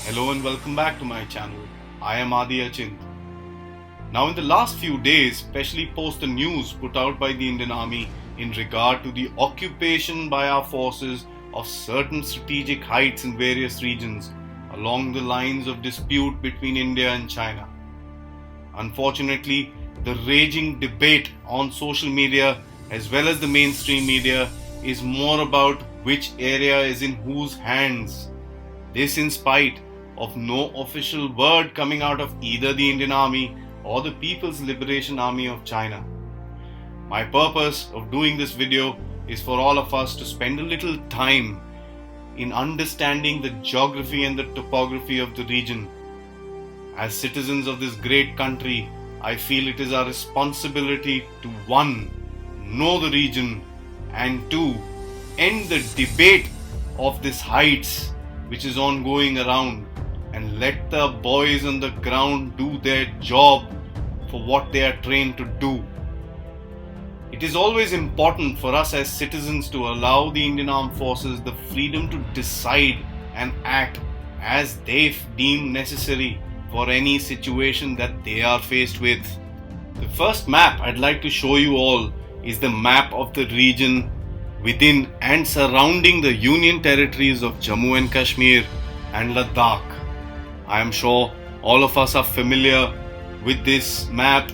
Hello and welcome back to my channel. I am Adi Achint. Now in the last few days, especially post the news put out by the Indian Army in regard to the occupation by our forces of certain strategic heights in various regions along the lines of dispute between India and China. Unfortunately, the raging debate on social media as well as the mainstream media is more about which area is in whose hands. This in spite of no official word coming out of either the Indian Army or the People's Liberation Army of China. My purpose of doing this video is for all of us to spend a little time in understanding the geography and the topography of the region. As citizens of this great country, I feel it is our responsibility to 1. Know the region, and 2. End the debate of these heights which is ongoing around, and let the boys on the ground do their job for what they are trained to do. It is always important for us as citizens to allow the Indian Armed Forces the freedom to decide and act as they deem necessary for any situation that they are faced with. The first map I'd like to show you all is the map of the region within and surrounding the Union territories of Jammu and Kashmir and Ladakh. I am sure all of us are familiar with this map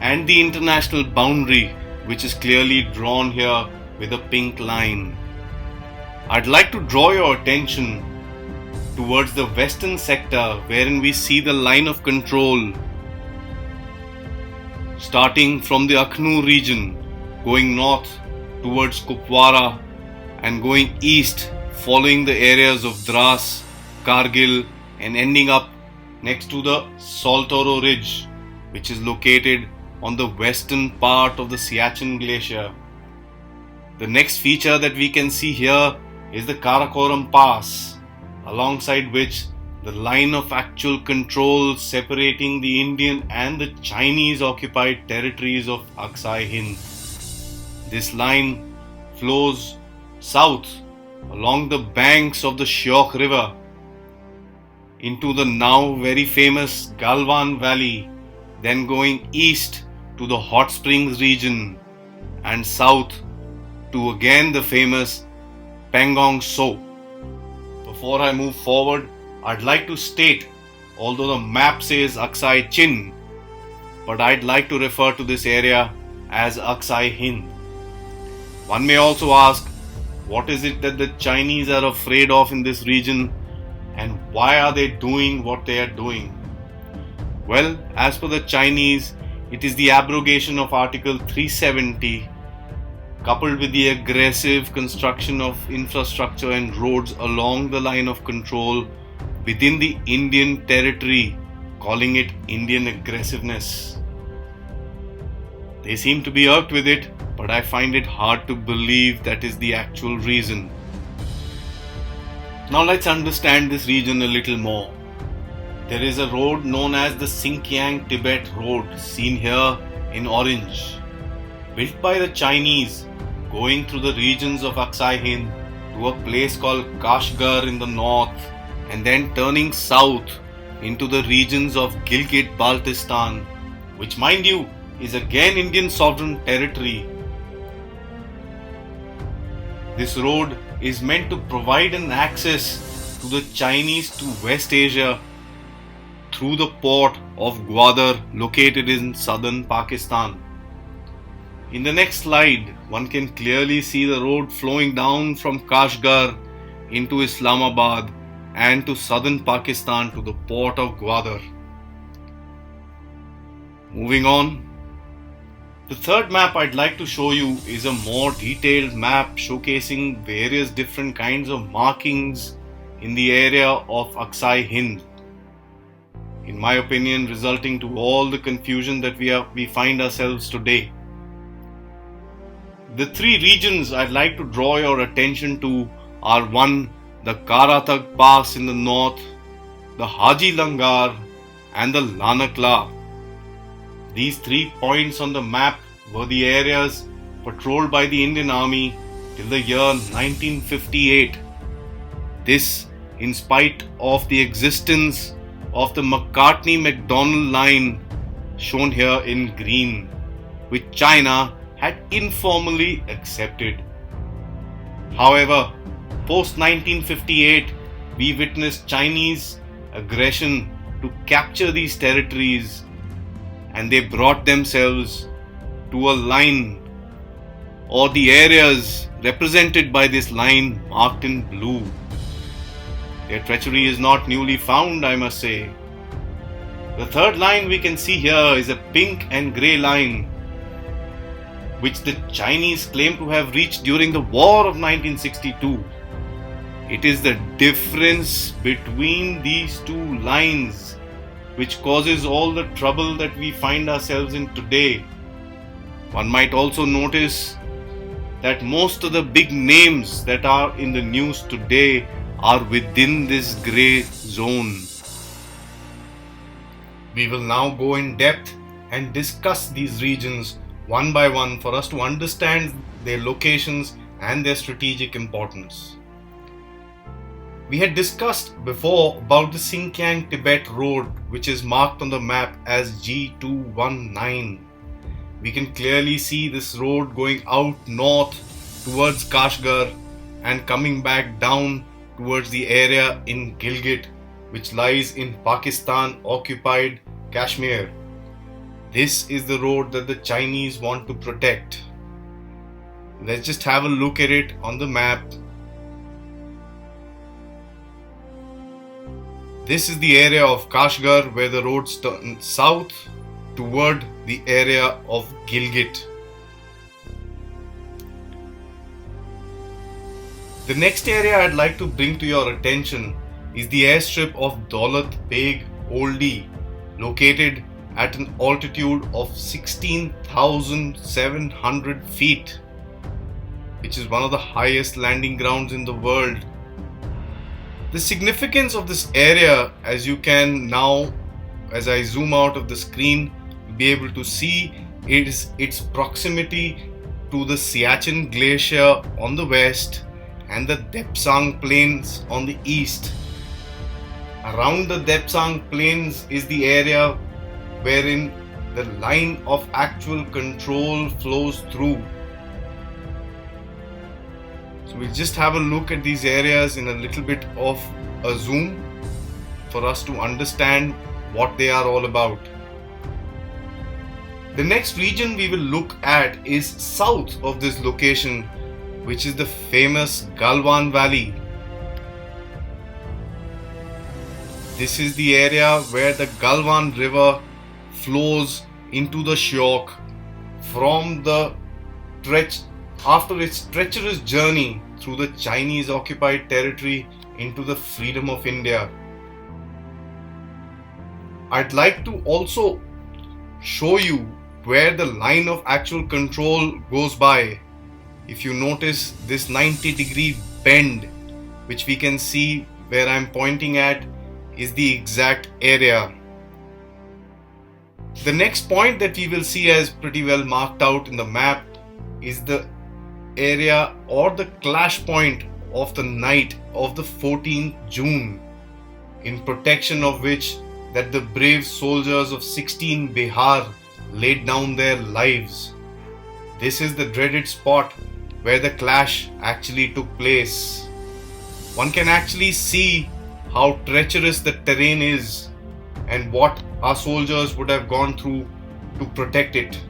and the international boundary which is clearly drawn here with a pink line. I'd like to draw your attention towards the western sector wherein we see the line of control starting from the Akhnoor region, going north towards Kupwara and going east following the areas of Dras, Kargil and ending up next to the Saltoro Ridge, which is located on the western part of the Siachen Glacier. The next feature that we can see here is the Karakoram Pass, alongside which the line of actual control separating the Indian and the Chinese occupied territories of Aksai Hind. This line flows south along the banks of the Shyok River into the now very famous Galwan Valley, then going east to the Hot Springs region and south to again the famous Pangong Tso. Before I move forward, I'd like to state, although the map says Aksai Chin, but I'd like to refer to this area as Aksai Hind. One may also ask, what is it that the Chinese are afraid of in this region and why are they doing what they are doing? Well, as per the Chinese, it is the abrogation of Article 370 coupled with the aggressive construction of infrastructure and roads along the line of control within the Indian territory, calling it Indian aggressiveness. They seem to be irked with it, but I find it hard to believe that is the actual reason. Now let's understand this region a little more. There is a road known as the Xinjiang Tibet Road, seen here in orange, built by the Chinese, going through the regions of Aksai Hind to a place called Kashgar in the north and then turning south into the regions of Gilgit-Baltistan, which mind you is again Indian sovereign territory. This road is meant to provide an access to the Chinese to West Asia through the port of Gwadar located in southern Pakistan. In the next slide, one can clearly see the road flowing down from Kashgar into Islamabad and to southern Pakistan to the port of Gwadar. Moving on. The third map I'd like to show you is a more detailed map showcasing various different kinds of markings in the area of Aksai Hind. In my opinion, resulting to all the confusion that we find ourselves today. The three regions I'd like to draw your attention to are 1. The Karatag Pass in the north, the Haji Langar and the Lanakla. These 3 points on the map were the areas patrolled by the Indian Army till the year 1958. This in spite of the existence of the McCartney-MacDonald line shown here in green, which China had informally accepted. However, post 1958, we witnessed Chinese aggression to capture these territories, and they brought themselves to a line, or the areas represented by this line marked in blue. Their treachery is not newly found, I must say. The third line we can see here is a pink and grey line, which the Chinese claim to have reached during the War of 1962. It is the difference between these two lines which causes all the trouble that we find ourselves in today. One might also notice that most of the big names that are in the news today are within this grey zone. We will now go in depth and discuss these regions one by one for us to understand their locations and their strategic importance. We had discussed before about the Xinjiang Tibet Road, which is marked on the map as G219. We can clearly see this road going out north towards Kashgar and coming back down towards the area in Gilgit, which lies in Pakistan occupied Kashmir. This is the road that the Chinese want to protect. Let's just have a look at it on the map. This is the area of Kashgar where the roads turn south toward the area of Gilgit. The next area I'd like to bring to your attention is the airstrip of Daulat Beg Oldi, located at an altitude of 16,700 feet, which is one of the highest landing grounds in the world. The significance of this area, as you can now, as I zoom out of the screen, be able to see, is its proximity to the Siachen Glacier on the west and the Depsang Plains on the east. Around the Depsang Plains is the area wherein the line of actual control flows through. So we'll just have a look at these areas in a little bit of a zoom for us to understand what they are all about. The next region we will look at is south of this location, which is the famous Galwan Valley. This is the area where the Galwan River flows into the Shyok from the after its treacherous journey through the Chinese occupied territory into the freedom of India. I'd like to also show you where the line of actual control goes by. If you notice this 90-degree bend, which we can see where I'm pointing at, is the exact area. The next point that we will see as pretty well marked out in the map is the area or the clash point of the night of the 14th June, in protection of which that the brave soldiers of 16 Bihar laid down their lives. This is the dreaded spot where the clash actually took place. One can actually see how treacherous the terrain is and what our soldiers would have gone through to protect it.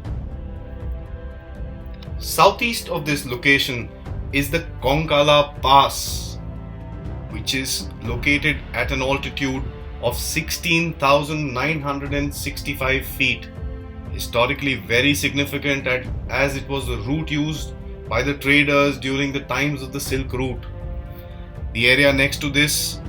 Southeast of this location is the Konkala Pass, which is located at an altitude of 16,965 feet. Historically very significant as it was the route used by the traders during the times of the Silk Route. The area next to this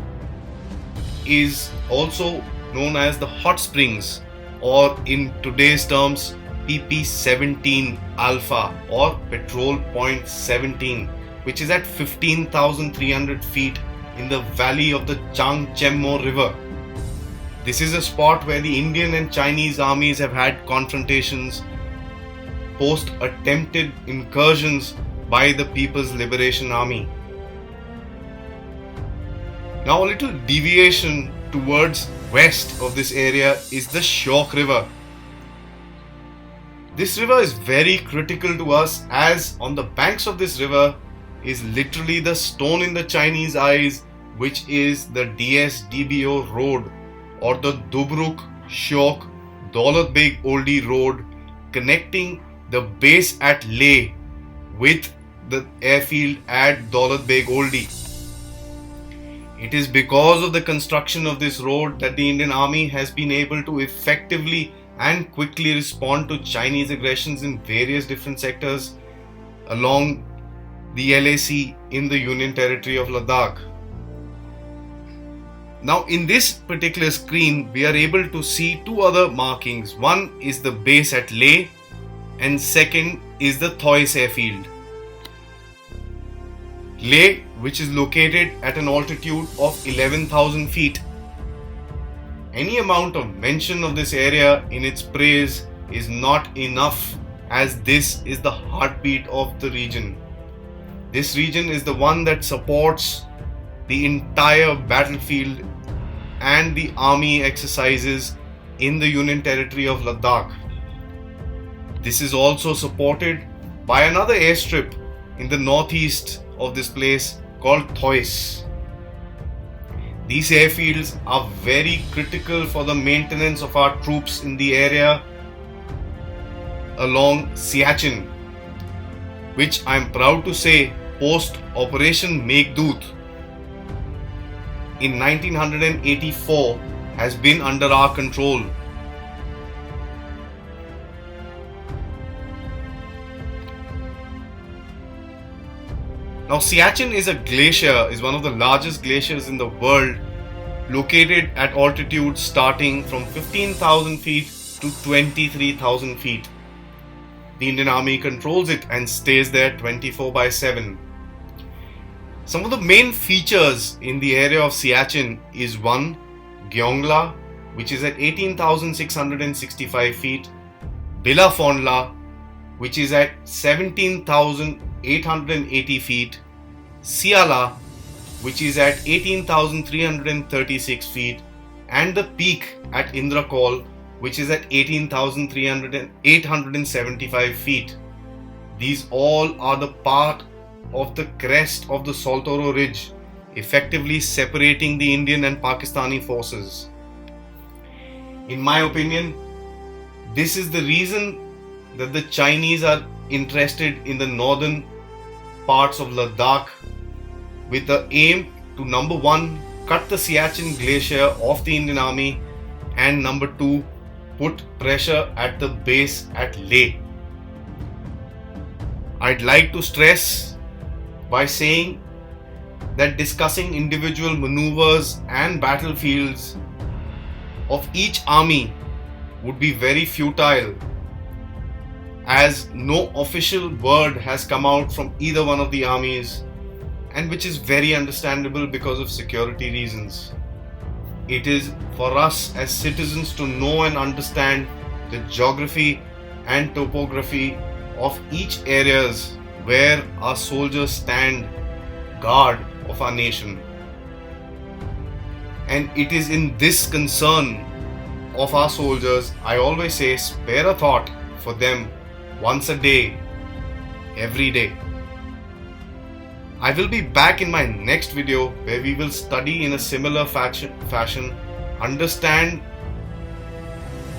is also known as the Hot Springs, or in today's terms PP17 Alpha or Petrol Point 17, which is at 15,300 feet in the valley of the Changchemmo River. This is a spot where the Indian and Chinese armies have had confrontations post attempted incursions by the People's Liberation Army. Now a little deviation towards west of this area is the Shyok River. This river is very critical to us, as on the banks of this river is literally the stone in the Chinese eyes, which is the DSDBO road, or the Dubruk Shyok Daulat Beg Oldi road, connecting the base at Leh with the airfield at Daulat Beg Oldi. It is because of the construction of this road that the Indian Army has been able to effectively and quickly respond to Chinese aggressions in various different sectors along the LAC in the Union Territory of Ladakh. Now in this particular screen we are able to see two other markings. One is the base at Leh and second is the Thois airfield. Leh, which is located at an altitude of 11,000 feet. Any amount of mention of this area in its praise is not enough, as this is the heartbeat of the region. This region is the one that supports the entire battlefield and the army exercises in the Union Territory of Ladakh. This is also supported by another airstrip in the northeast of this place called Thois. These airfields are very critical for the maintenance of our troops in the area along Siachen, which I am proud to say post Operation Meghdoot in 1984 has been under our control. Now Siachen is a glacier, is one of the largest glaciers in the world, located at altitude starting from 15,000 feet to 23,000 feet. The Indian Army controls it and stays there 24/7. Some of the main features in the area of Siachen is one, Gyeongla, which is at 18,665 feet, Bilafondla, which is at 17,880 feet, Siala, which is at 18,336 feet, and the peak at Indrakol, which is at 18,875 feet. These all are the part of the crest of the Saltoro Ridge, effectively separating the Indian and Pakistani forces. In my opinion, this is the reason that the Chinese are interested in the northern parts of Ladakh, with the aim to number one, cut the Siachen glacier off the Indian Army, and number two, put pressure at the base at Leh. I'd like to stress by saying that discussing individual maneuvers and battlefields of each army would be very futile, as no official word has come out from either one of the armies, and which is very understandable because of security reasons. It is for us as citizens to know and understand the geography and topography of each areas where our soldiers stand guard of our nation. And it is in this concern of our soldiers, I always say, spare a thought for them once a day, every day. I will be back in my next video where we will study in a similar fashion, understand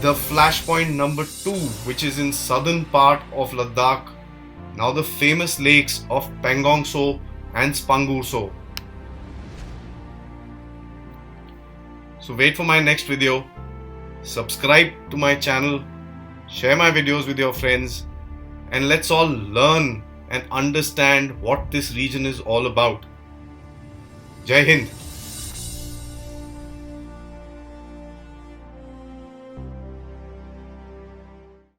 the flashpoint number 2, which is in southern part of Ladakh, now the famous lakes of Pangong Tso and Spangur Tso. So wait for my next video, subscribe to my channel, share my videos with your friends, and let's all learn and understand what this region is all about. Jai Hind.